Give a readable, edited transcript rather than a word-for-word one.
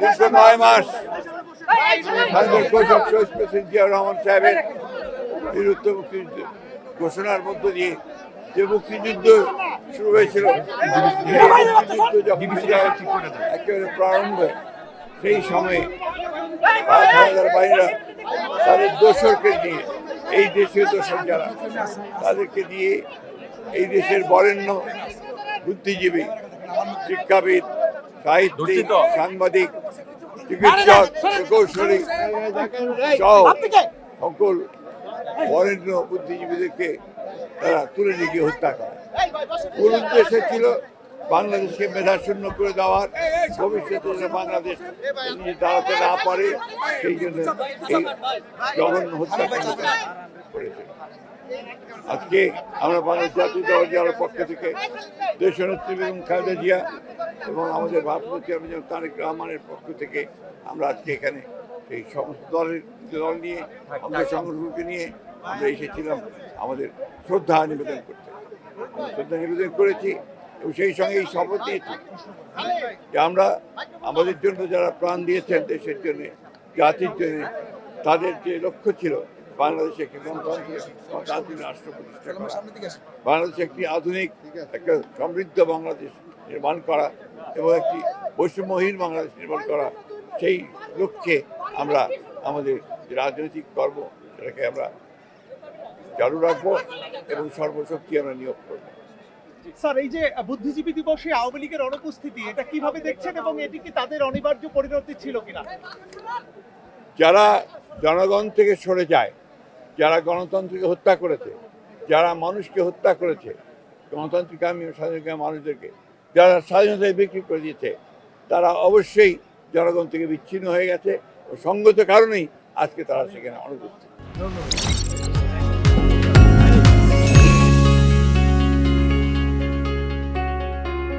দীর্ঘ 9 মাস ভারতের ঘোষক শহীদ প্রেসিডেন্ট জিয়াউর রহমান সাহেবের বীরত্ব মুক্তিযুদ্ধ ঘোষণার মধ্য দিয়ে যে মুক্তিযুদ্ধ শুরু হয়েছিল, মুক্তিযুদ্ধ যখন একেবারে প্রারম্ভে, সেই সময়ে হানাদার বাহিনীরা তাদের দোসরকে নিয়ে, এই দেশীয় দোসর যারা, তাদেরকে দিয়ে এই দেশের বরেণ্য বুদ্ধিজীবী, শিক্ষাবিদ, সাহিত্যিক, সাংবাদিক, চিকিৎসক, প্রকৌশলী সহ সকল বরেণ্য বুদ্ধিজীবীদেরকে তারা তুলে নিয়ে গিয়ে হত্যা করে। মূল উদ্দেশ্য ছিল বাংলাদেশকে মেধাশূন্য করে দেওয়ার, ভবিষ্যতে বাংলাদেশ নিয়ে দাঁড়াতে না পারে, সেই জন্য এই জঘন্য হত্যাকাণ্ড করেছিল। আজকে আমরা বাংলাদেশ জাতীয় দলের পক্ষ থেকে দেশনেত্রী বেগম খালেদা জিয়া এবং আমাদের ভারপ্রাপ্ত চেয়ারম্যান তারেক রহমানের পক্ষ থেকে আমরা আজকে এখানে এই সমস্ত দল নিয়ে, আমাদের সংগঠনকে নিয়ে আমরা এসেছিলাম আমাদের শ্রদ্ধা নিবেদন করতে। শ্রদ্ধা নিবেদন করেছি এবং সেই সঙ্গে এই শপথ নিয়েছি যে আমরা আমাদের জন্য যারা প্রাণ দিয়েছেন, দেশের জন্য, জাতির জন্য, তাদের যে লক্ষ্য ছিল বাংলাদেশে একটি গণতান্ত্রিক রাষ্ট্র প্রতিষ্ঠা করা, বাংলাদেশে একটি আধুনিক, একটা সমৃদ্ধ বাংলাদেশ নির্মাণ করা এবং একটি বৈষম্যহীন বাংলাদেশ নির্মাণ করা, সেই লক্ষ্যে আমরা আমাদের যে রাজনৈতিক কর্ম সেটাকে আমরা চালু রাখবো এবং সর্বশক্তি আমরা নিয়োগ করবো। স্যার, এই যে বুদ্ধিজীবী দিবসে আওয়ামী লীগের অনুপস্থিতি, এটা কিভাবে দেখছেন এবং এটি কি তাদের অনিবার্য পরিণতি ছিল কিনা? যারা জনগণ থেকে সরে যায়, যারা গণতন্ত্রকে হত্যা করেছে, যারা মানুষকে হত্যা করেছে, গণতান্ত্রিকামী ও স্বাধীনকামী মানুষদেরকে যারা স্বাধীনতায় বিক্রি করে দিয়েছে, তারা অবশ্যই জনগণ থেকে বিচ্ছিন্ন হয়ে গেছে ও সঙ্গত কারণেই আজকে তারা সেখানে অনুপস্থিত।